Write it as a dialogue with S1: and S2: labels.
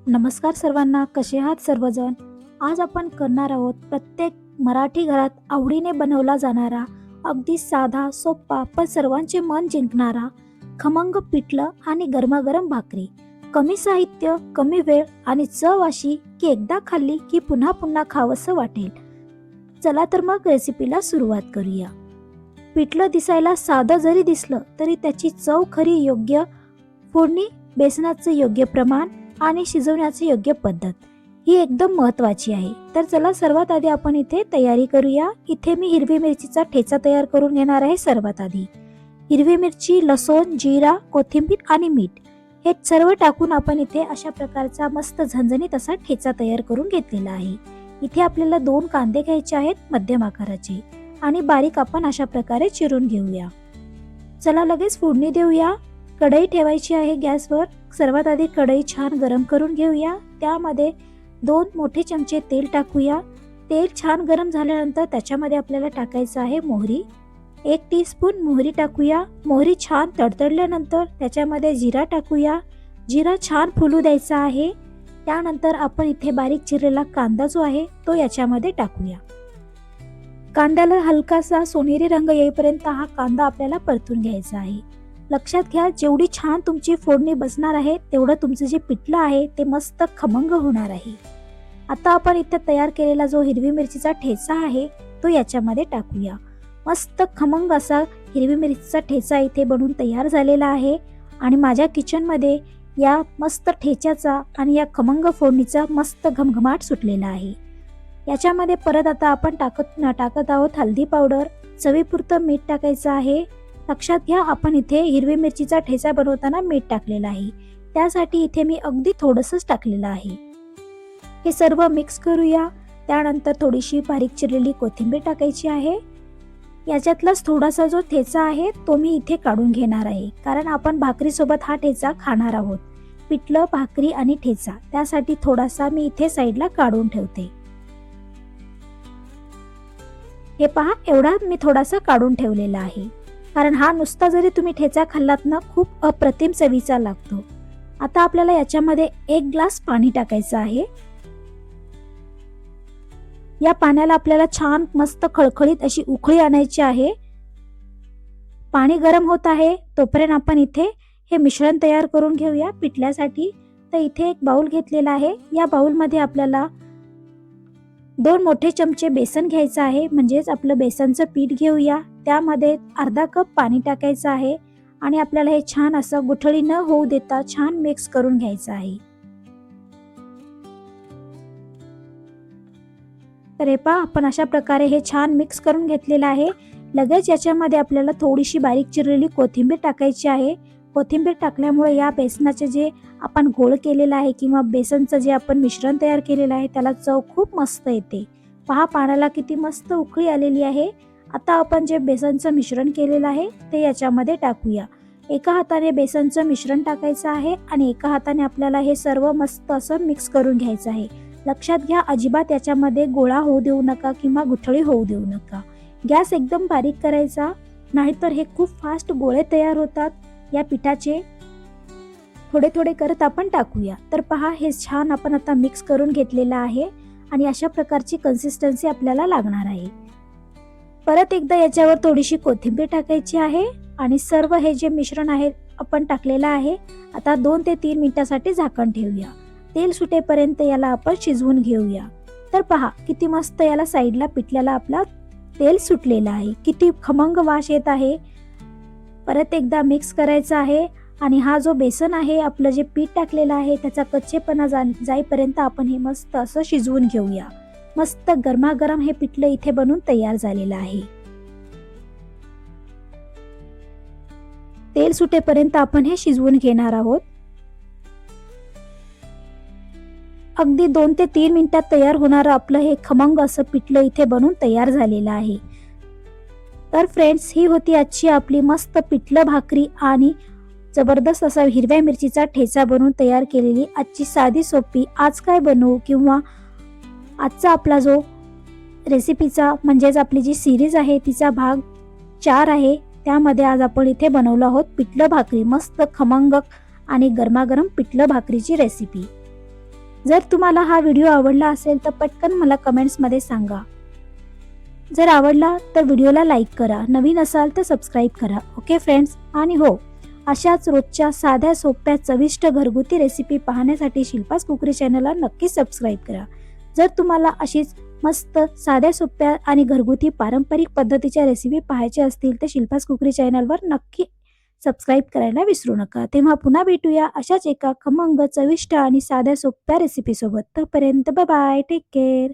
S1: नमस्कार सर्वांना, कसे आहात सर्वजण. आज आपण करणार आहोत प्रत्येक मराठी घरात आवडीने बनवला जाणारा अगदी साधा सोपा पण सर्वांचे मन जिंकणारा खमंग पिठलं आणि गरमागरम भाकरी. कमी साहित्य, कमी वेळ आणि चव अशी की एकदा खाल्ली की पुन्हा पुन्हा खावंसं वाटेल. चला तर मग रेसिपीला सुरुवात करूया. पिठलं दिसायला साधं जरी दिसलं तरी त्याची चव खरी योग्य फोडणी, बेसनाचं योग्य प्रमाण आणि शिजवण्याची योग्य पद्धत ही एकदम महत्त्वाची आहे. तर चला सर्वात आधी आपण इथे तयारी करूया. इथे मी हिरवी मिरचीचा ठेचा तयार करून घेणार आहे. सर्वात आधी हिरवी मिरची, लसूण, जिरा, कोथिंबीर आणि मीठ हे सर्व टाकून आपण इथे अशा प्रकारचा मस्त झणझणीत असा ठेचा तयार करून घेतलेला आहे. इथे आपल्याला 2 कांदे घ्यायचे आहेत मध्यम आकाराचे आणि बारीक आपण अशा प्रकारे चिरून घेऊया. चला लगेच फोडणी देऊया. कढई ठेवायची आहे गॅसवर. सर्वात आधी कढई छान गरम करून घेऊया. त्यामध्ये 2 मोठे चमचे तेल टाकूया. तेल छान गरम झाल्यानंतर त्याच्यामध्ये आपल्याला टाकायचं आहे मोहरी. 1 टीस्पून मोहरी टाकूया. मोहरी छान तडतडल्यानंतर त्याच्यामध्ये जिरा टाकूया. जिरा छान फुलू द्यायचा आहे. त्यानंतर आपण इथे बारीक चिरलेला कांदा जो आहे तो याच्यामध्ये टाकूया. कांद्याला हलकासा सोनेरी रंग येईपर्यंत हा कांदा आपल्याला परतून घ्यायचा आहे. लक्षात घ्या, जेवढी छान तुमची फोडणी बसणार आहे तेवढं तुमचं जे पिठलं आहे ते मस्त खमंग होणार आहे. आता आपण इथे तयार केलेला जो हिरवी मिरचीचा ठेचा आहे तो याच्यामध्ये टाकूया. मस्त खमंग असा हिरवी मिरचीचा ठेचा इथे बनवून तयार झालेला आहे आणि माझ्या किचनमध्ये या मस्त ठेच्याचा आणि या खमंग फोडणीचा मस्त घमघमाट सुटलेला आहे. याच्यामध्ये परत आता आपण टाकत आहोत हळदी पावडर, चवीपुरतं मीठ टाकायचं आहे. लक्षात घ्या, आपण इथे हिरवी मिरचीचा ठेचा बनवताना मीठ टाकलेलं आहे, त्यासाठी इथे मी अगदी थोडंसंच टाकलेलं आहे. हे सर्व मिक्स करूया. त्यानंतर थोडीशी बारीक चिरलेली कोथिंबीर टाकायची आहे. याच्यातलाच थोडासा जो ठेचा आहे तो मी इथे काढून घेणार आहे, कारण आपण भाकरीसोबत हा ठेचा खाणार आहोत. पिठलं, भाकरी आणि ठेचा, त्यासाठी थोडासा मी इथे साईडला काढून ठेवते. हे पहा, एवढा मी थोडासा काढून ठेवलेला आहे, कारण हा नुसता जरी तुम्ही ठेचा खाल्लात ना खूप अप्रतिम चवीचा लागतो. आता आपल्याला याच्यामध्ये 1 ग्लास पाणी टाकायचं आहे. या पाण्याला आपल्याला छान मस्त खळखळीत अशी उकळी आणायची आहे. पाणी गरम होत आहे तोपर्यंत आपण इथे हे मिश्रण तयार करून घेऊया पिठल्यासाठी. तर इथे एक बाउल घेतलेला आहे. या बाउलमध्ये आपल्याला 2 मोठे चमचे बेसन घ्यायचं आहे, म्हणजेच आपलं बेसनचं पीठ घेऊया. त्यामध्ये अर्धा कप पाणी टाकायचं आहे आणि आपल्याला हे छान असं गुठळी न होऊ देता छान मिक्स करून घ्यायचं आहे. तर हे पहा, आपण अशा प्रकारे हे छान मिक्स करून घेतलेलं आहे. लगेच याच्यामध्ये आपल्याला थोडीशी बारीक चिरलेली कोथिंबीर टाकायची आहे. कोथिंबीर टाकल्यामुळे या बेसनाचे जे आपण गोळ केलेला आहे किंवा बेसनचं जे आपण मिश्रण तयार केलेलं आहे त्याला चव खूप मस्त येते. पहा, पाण्याला किती मस्त उकळी आलेली आहे. आता आपण जे बेसनचं मिश्रण केलेलं आहे ते याच्यामध्ये टाकूया. एका हाताने बेसनचं मिश्रण टाकायचं आहे आणि एका हाताने आपल्याला हे सर्व मस्त असं मिक्स करून घ्यायचं आहे. लक्षात घ्या, अजिबात याच्यामध्ये गोळा होऊ देऊ नका किंवा गुठळी होऊ देऊ नका. गॅस एकदम बारीक करायचा, नाहीतर हे खूप फास्ट गोळे तयार होतात. या पिठाचे थोडे थोडे करत आपण टाकूया. तर पहा, हे छान आपण आता मिक्स करून घेतलेलं आहे आणि अशा प्रकारची कन्सिस्टन्सी आपल्याला लागणार आहे. परत एकदा याच्यावर थोडीशी कोथिंबीर टाकायची आहे आणि सर्व हे जे मिश्रण आहे आपण टाकलेलं आहे आता 2 ते 3 मिनिटासाठी झाकण ठेवूया. तेल सुटेपर्यंत याला आपण शिजवून घेऊया. तर पहा, किती मस्त याला साईडला पिठल्याला आपला तेल सुटलेलं आहे. किती खमंग वास येत आहे. परत एकदा मिक्स करायचं आहे आणि हा जो बेसन आहे, आपलं जे पीठ टाकलेलं आहे त्याचा कच्चेपणा जाईपर्यंत आपण हे मस्त असं शिजवून घेऊया. मस्त गरमागरम हे पिठलं इथे बनून तयार झालेलं आहे. तेल सुटेपर्यंत आपण हे शिजवून घेणार आहोत. अगदी 2 ते 3 मिनिटात तयार होणारं आपलं हे खमंग असं पिठलं इथे बनून तयार झालेलं आहे. तर फ्रेंड्स, ही होती आजची आपली मस्त पिठलं भाकरी आणि जबरदस्त असा हिरव्या मिरचीचा ठेचा बनवून तयार केलेली आजची साधी सोपी आज काय बनवू किंवा आजचा आपला जो रेसिपीचा म्हणजेच आपली जी सिरीज आहे तिचा भाग 4 आहे. त्यामध्ये आज आपण इथे बनवलं आहोत पिठलं भाकरी, मस्त खमंग आणि गरमागरम पिठलं भाकरीची रेसिपी. जर तुम्हाला हा व्हिडिओ आवडला असेल तर पटकन मला कमेंट्समध्ये सांगा. जर आवडला तर व्हिडिओला लाईक करा, नवीन असाल तर सबस्क्राईब करा. Okay friends. आणि हो, अशाच रोजच्या साध्या सोप्या चविष्ट घरगुती रेसिपी पाहण्यासाठी शिल्पास कुकरी चॅनलला नक्की सबस्क्राईब करा. जर तुम्हाला अशीच मस्त साध्या सोप्या आणि घरगुती पारंपरिक पद्धतीच्या रेसिपी पाहायच्या असतील तर शिल्पास कुकरी चॅनलवर नक्की सबस्क्राईब करायला विसरू नका. तेव्हा पुन्हा भेटूया अशाच एका खमंग चविष्ट आणि साध्या सोप्या रेसिपीसोबत. तोपर्यंत बाय बाय, टेक केअर.